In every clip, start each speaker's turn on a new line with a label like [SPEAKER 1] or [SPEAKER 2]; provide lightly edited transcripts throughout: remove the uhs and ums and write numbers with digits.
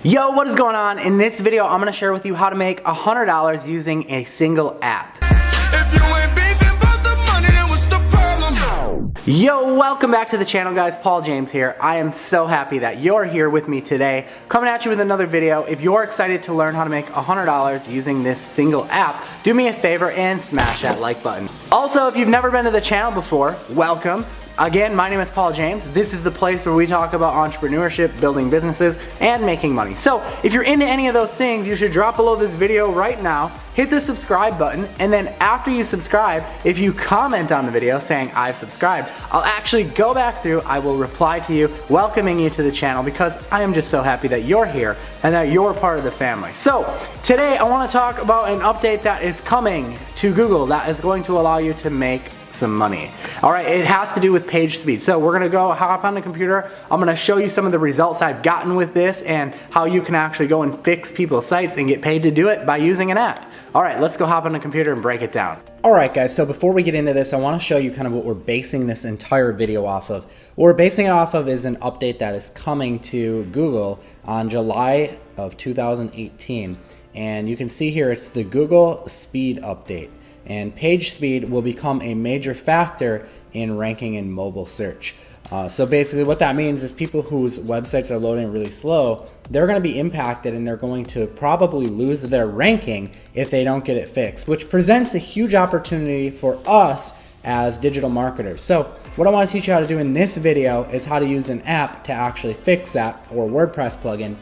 [SPEAKER 1] Yo, what is going on? In this video, I'm gonna share with you how to make $100 using a single app.
[SPEAKER 2] If you ain't beefing about the money, then what's the problem?
[SPEAKER 1] Yo, welcome back to the channel, guys. Paul James here. I am so happy that you're here with me today, coming at you with another video. If you're excited to learn how to make $100 using this single app, do me a favor and smash that like button. Also, if you've never been to the channel before, welcome. Again, my name is Paul James. This is the place where we talk about entrepreneurship, building businesses, and making money. So if you're into any of those things, you should drop below this video right now, hit the subscribe button, and then after you subscribe, if you comment on the video saying I've subscribed, I'll actually go back through, I will reply to you, welcoming you to the channel because I am just so happy that you're here and that you're part of the family. So today I want to talk about an update that is coming to Google that is going to allow you to make some money. All right, it has to do with page speed. So we're gonna go hop on the computer. I'm gonna show you some of the results I've gotten with this and how you can actually go and fix people's sites and get paid to do it by using an app. All right, let's go hop on the computer and break it down. All right, guys, so before we get into this, I wanna show you kind of what we're basing this entire video off of. What we're basing it off of is an update that is coming to Google on July of 2018. And you can see here, it's the Google Speed Update. And page speed will become a major factor in ranking in mobile search. So basically what that means is people whose websites are loading really slow, they're going to be impacted and they're going to probably lose their ranking if they don't get it fixed, which presents a huge opportunity for us as digital marketers. So what I want to teach you how to do in this video is how to use an app to actually fix that, or WordPress plugin,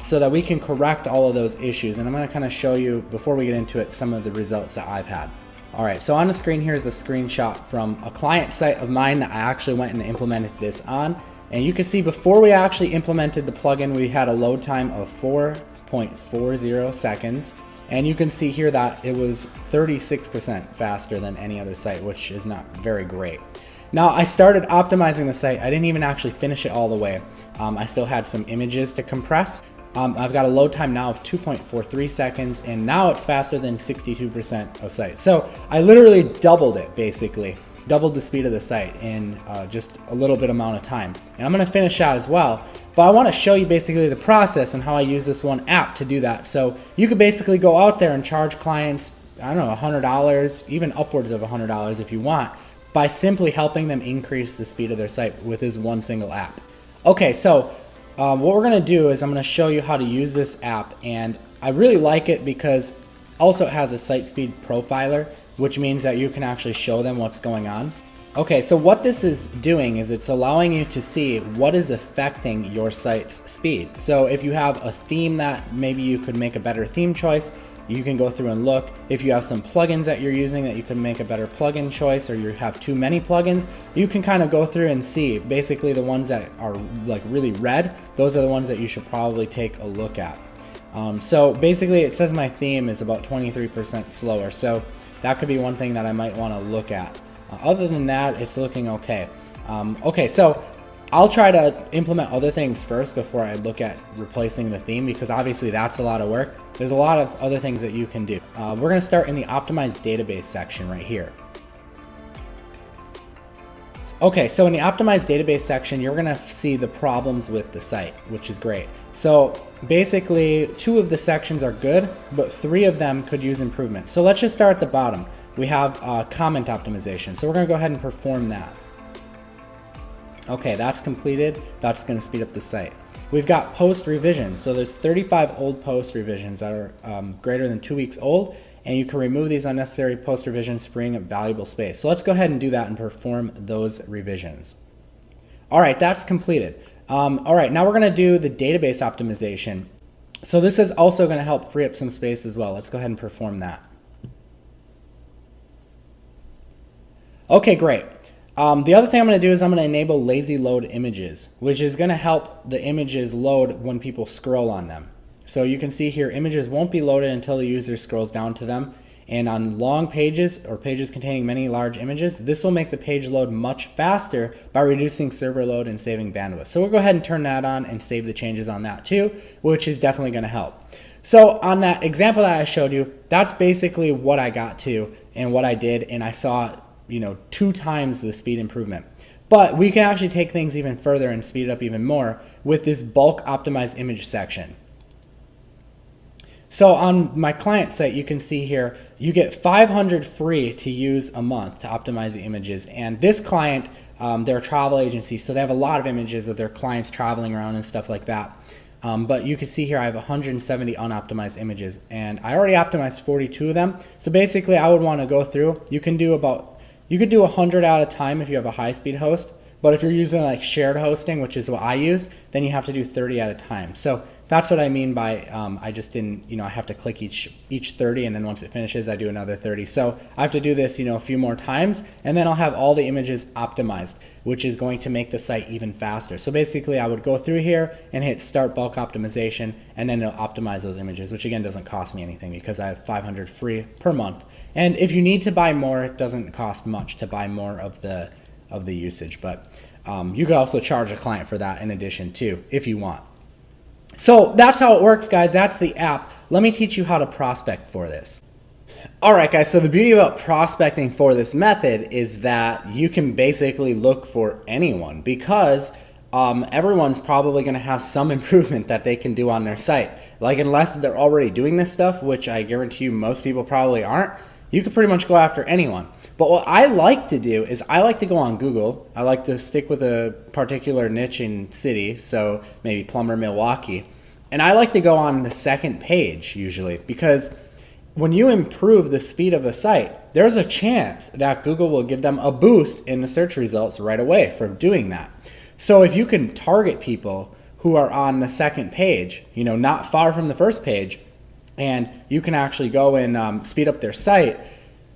[SPEAKER 1] so that we can correct all of those issues. And I'm going to kind of show you, before we get into it, some of the results that I've had. All right, so on the screen here is a screenshot from a client site of mine that I actually went and implemented this on. And you can see before we actually implemented the plugin, we had a load time of 4.40 seconds. And you can see here that it was 36% faster than any other site, which is not very great. Now, I started optimizing the site. I didn't even actually finish it all the way. I still had some images to compress. I've got a load time now of 2.43 seconds, and now it's faster than 62% of site. So I literally doubled it, basically. Doubled the speed of the site in just a little bit amount of time. And I'm gonna finish that as well. But I wanna show you basically the process and how I use this one app to do that. So you could basically go out there and charge clients, I don't know, $100, even upwards of $100 if you want, by simply helping them increase the speed of their site with this one single app. Okay, so what we're gonna do is I'm gonna show you how to use this app, and I really like it because also it has a site speed profiler, which means that you can actually show them what's going on. Okay, so what this is doing is it's allowing you to see what is affecting your site's speed. So if you have a theme that maybe you could make a better theme choice, you can go through and look. If you have some plugins that you're using that you can make a better plugin choice, or you have too many plugins, you can kind of go through and see basically the ones that are like really red. Those are the ones that you should probably take a look at. So basically it says my theme is about 23% slower. So that could be one thing that I might want to look at. Other than that, it's looking okay. Okay, so I'll try to implement other things first before I look at replacing the theme, because obviously that's a lot of work. There's a lot of other things that you can do. We're going to start in the optimized database section right here. Okay, so in the optimized database section, you're going to see the problems with the site, which is great. So basically 2 of the sections are good, but 3 of them could use improvement. So let's just start at the bottom. We have comment optimization. So we're going to go ahead and perform that. Okay, that's completed. That's going to speed up the site. We've got post revisions. So there's 35 old post revisions that are greater than 2 weeks old, and you can remove these unnecessary post revisions, freeing up valuable space. So let's go ahead and do that and perform those revisions. All right, that's completed. All right, now we're going to do the database optimization. So this is also going to help free up some space as well. Let's go ahead and perform that. Okay, great. The other thing I'm going to do is I'm going to enable lazy load images, which is going to help the images load when people scroll on them. So you can see here, images won't be loaded until the user scrolls down to them. And on long pages, or pages containing many large images, this will make the page load much faster by reducing server load and saving bandwidth. So we'll go ahead and turn that on and save the changes on that too, which is definitely going to help. So on that example that I showed you, that's basically what I got to and what I did, and I saw 2 times the speed improvement. But we can actually take things even further and speed it up even more with this bulk optimized image section. So on my client site, you can see here, you get 500 free to use a month to optimize the images. And this client, they're a travel agency, so they have a lot of images of their clients traveling around and stuff like that. But you can see here I have 170 unoptimized images, and I already optimized 42 of them. So basically I would want to go through, you could do 100 at a time if you have a high-speed host. But if you're using like shared hosting, which is what I use, then you have to do 30 at a time. So that's what I mean by I just didn't, I have to click each 30, and then once it finishes, I do another 30. So I have to do this, a few more times, and then I'll have all the images optimized, which is going to make the site even faster. So basically I would go through here and hit start bulk optimization, and then it'll optimize those images, which again doesn't cost me anything because I have 500 free per month. And if you need to buy more, it doesn't cost much to buy more of the usage, but you could also charge a client for that in addition too, if you want. So that's how it works, guys. That's the app. Let me teach you how to prospect for this. All right, guys, so the beauty about prospecting for this method is that you can basically look for anyone, because everyone's probably going to have some improvement that they can do on their site. Like, unless they're already doing this stuff, which I guarantee you most people probably aren't, you could pretty much go after anyone. But what I like to do is I like to go on Google. I like to stick with a particular niche in city, so maybe Plumber, Milwaukee. And I like to go on the second page usually, because when you improve the speed of a site, there's a chance that Google will give them a boost in the search results right away for doing that. So if you can target people who are on the second page, not far from the first page, and you can actually go and speed up their site,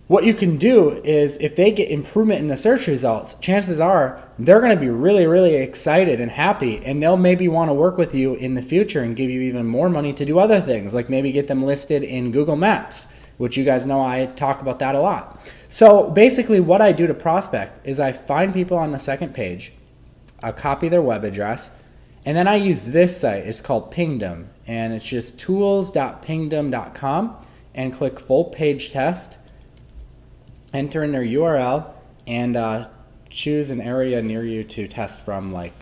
[SPEAKER 1] what you can do is if they get improvement in the search results, chances are they're going to be really, really excited and happy, and they'll maybe want to work with you in the future and give you even more money to do other things, like maybe get them listed in Google Maps, which you guys know I talk about that a lot. So basically what I do to prospect is I find people on the second page, I copy their web address, and then I use this site. It's called Pingdom, and it's just tools.pingdom.com, and click full page test, enter in their URL, and choose an area near you to test from, like,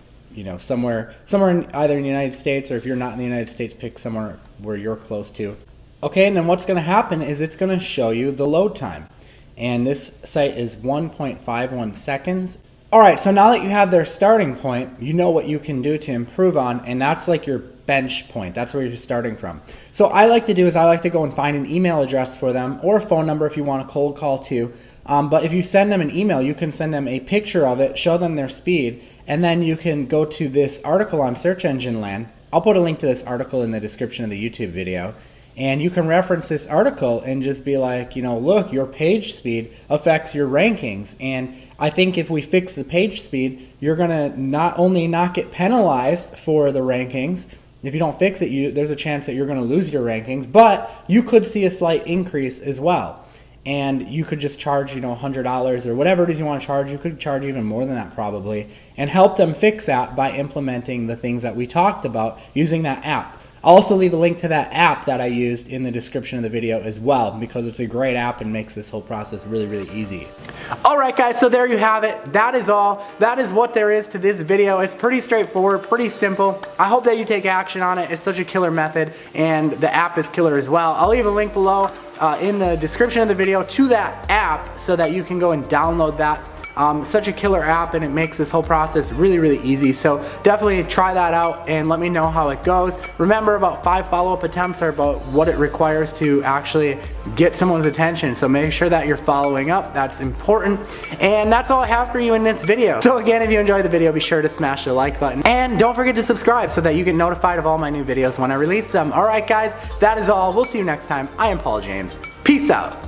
[SPEAKER 1] somewhere in either in the United States, or if you're not in the United States, pick somewhere where you're close to. Okay, and then what's going to happen is it's going to show you the load time, and this site is 1.51 seconds. All right, so now that you have their starting point, you know what you can do to improve on, and that's like your bench point. That's where you're starting from. So I like to do is I like to go and find an email address for them, or a phone number if you want a cold call too. But if you send them an email, you can send them a picture of it, show them their speed, and then you can go to this article on Search Engine Land. I'll put a link to this article in the description of the YouTube video. And you can reference this article and just be like, look, your page speed affects your rankings. And I think if we fix the page speed, you're going to not only not get penalized for the rankings. If you don't fix it, there's a chance that you're going to lose your rankings, but you could see a slight increase as well. And you could just charge, $100 or whatever it is you want to charge. You could charge even more than that probably, and help them fix that by implementing the things that we talked about using that app. I'll also leave a link to that app that I used in the description of the video as well, because it's a great app and makes this whole process really, really easy. All right, guys, so there you have it. That is all. That is what there is to this video. It's pretty straightforward, pretty simple. I hope that you take action on it. It's such a killer method, and the app is killer as well. I'll leave a link below in the description of the video to that app so that you can go and download that. Such a killer app, and it makes this whole process really, really easy. So definitely try that out and let me know how it goes. Remember, about 5 follow-up attempts are about what it requires to actually get someone's attention. So make sure that you're following up. That's important. And that's all I have for you in this video. So again, if you enjoyed the video, be sure to smash the like button. And don't forget to subscribe so that you get notified of all my new videos when I release them. All right, guys, that is all. We'll see you next time. I am Paul James. Peace out.